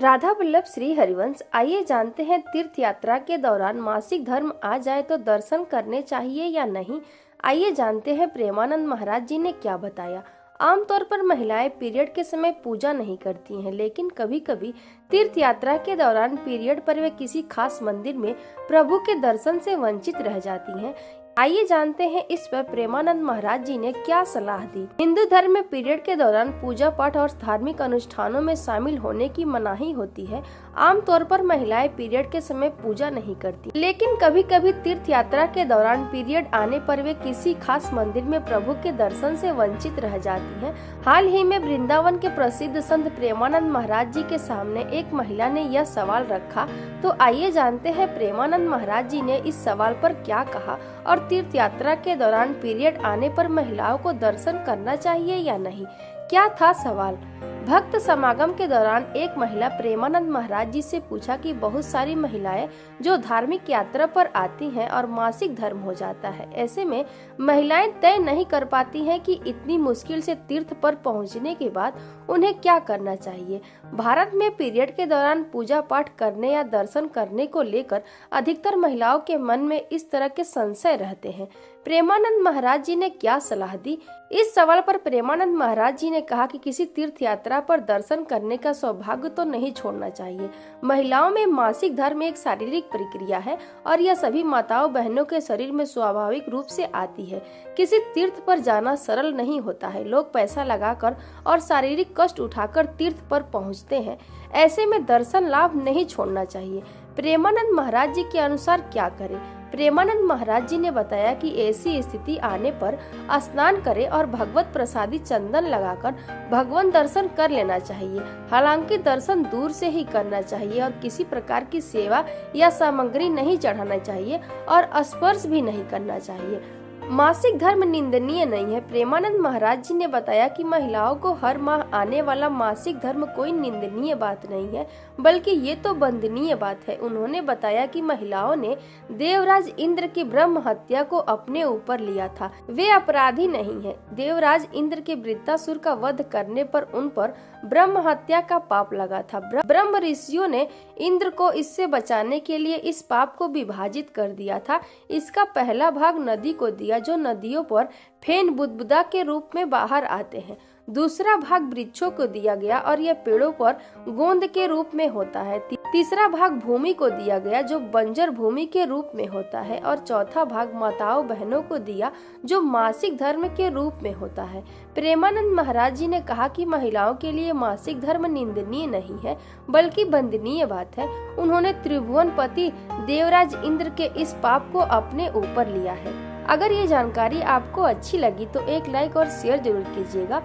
राधा वल्लभ श्री हरिवंश। आइए जानते हैं तीर्थ यात्रा के दौरान मासिक धर्म आ जाए तो दर्शन करने चाहिए या नहीं। आइए जानते हैं प्रेमानंद महाराज जी ने क्या बताया। आमतौर पर महिलाएं पीरियड के समय पूजा नहीं करती हैं, लेकिन कभी कभी तीर्थ यात्रा के दौरान पीरियड पर वे किसी खास मंदिर में प्रभु के दर्शन से वंचित रह जाती हैं। आइए जानते हैं इस पर प्रेमानंद महाराज जी ने क्या सलाह दी। हिंदू धर्म में पीरियड के दौरान पूजा पाठ और धार्मिक अनुष्ठानों में शामिल होने की मनाही होती है। आमतौर पर महिलाएं पीरियड के समय पूजा नहीं करती, लेकिन कभी कभी तीर्थ यात्रा के दौरान पीरियड आने पर वे किसी खास मंदिर में प्रभु के दर्शन से वंचित रह जाती हैं। हाल ही में वृंदावन के प्रसिद्ध संत प्रेमानंद महाराज जी के सामने एक महिला ने यह सवाल रखा, तो आइए जानते हैं प्रेमानंद महाराज जी ने इस सवाल पर क्या कहा और तीर्थ यात्रा के दौरान पीरियड आने पर महिलाओं को दर्शन करना चाहिए या नहीं। क्या था सवाल। भक्त समागम के दौरान एक महिला प्रेमानंद महाराज जी से पूछा कि बहुत सारी महिलाएं जो धार्मिक यात्रा पर आती हैं और मासिक धर्म हो जाता है, ऐसे में महिलाएं तय नहीं कर पाती हैं कि इतनी मुश्किल से तीर्थ पर पहुंचने के बाद उन्हें क्या करना चाहिए। भारत में पीरियड के दौरान पूजा पाठ करने या दर्शन करने को लेकर अधिकतर महिलाओं के मन में इस तरह के संशय रहते हैं। प्रेमानंद महाराज जी ने क्या सलाह दी। इस सवाल पर प्रेमानंद महाराज जी ने कहा कि किसी तीर्थ यात्रा पर दर्शन करने का सौभाग्य तो नहीं छोड़ना चाहिए। महिलाओं में मासिक धर्म एक शारीरिक प्रक्रिया है और यह सभी माताओं बहनों के शरीर में स्वाभाविक रूप से आती है। किसी तीर्थ पर जाना सरल नहीं होता है। लोग पैसा लगाकर और शारीरिक कष्ट उठाकर तीर्थ पर पहुंचते हैं। ऐसे में दर्शन लाभ नहीं छोड़ना चाहिए। प्रेमानंद महाराज जी के अनुसार क्या करें। प्रेमानंद महाराज जी ने बताया कि ऐसी स्थिति आने पर स्नान करें और भगवत प्रसादी चंदन लगाकर भगवान दर्शन कर लेना चाहिए। हालांकि दर्शन दूर से ही करना चाहिए और किसी प्रकार की सेवा या सामग्री नहीं चढ़ाना चाहिए और स्पर्श भी नहीं करना चाहिए। मासिक धर्म निंदनीय नहीं है। प्रेमानंद महाराज जी ने बताया कि महिलाओं को हर माह आने वाला मासिक धर्म कोई निंदनीय बात नहीं है, बल्कि ये तो वंदनीय बात है। उन्होंने बताया कि महिलाओं ने देवराज इंद्र की ब्रह्म हत्या को अपने ऊपर लिया था, वे अपराधी नहीं है। देवराज इंद्र के वृत्तासुर का वध करने पर उन पर ब्रह्म हत्या का पाप लगा था। ब्रह्म ऋषियों ने इंद्र को इससे बचाने के लिए इस पाप को विभाजित कर दिया था। इसका पहला भाग नदी को दिया, जो नदियों पर फेन बुदबुदा के रूप में बाहर आते हैं। दूसरा भाग वृक्षों को दिया गया और यह पेड़ों पर गोंद के रूप में होता है। तीसरा भाग भूमि को दिया गया, जो बंजर भूमि के रूप में होता है, और चौथा भाग माताओं बहनों को दिया, जो मासिक धर्म के रूप में होता है। प्रेमानंद महाराज जी ने कहा कि महिलाओं के लिए मासिक धर्म निंदनीय नहीं है, बल्कि वंदनीय बात है। उन्होंने त्रिभुवनपति देवराज इंद्र के इस पाप को अपने ऊपर लिया है। अगर ये जानकारी आपको अच्छी लगी तो एक लाइक और शेयर जरूर कीजिएगा।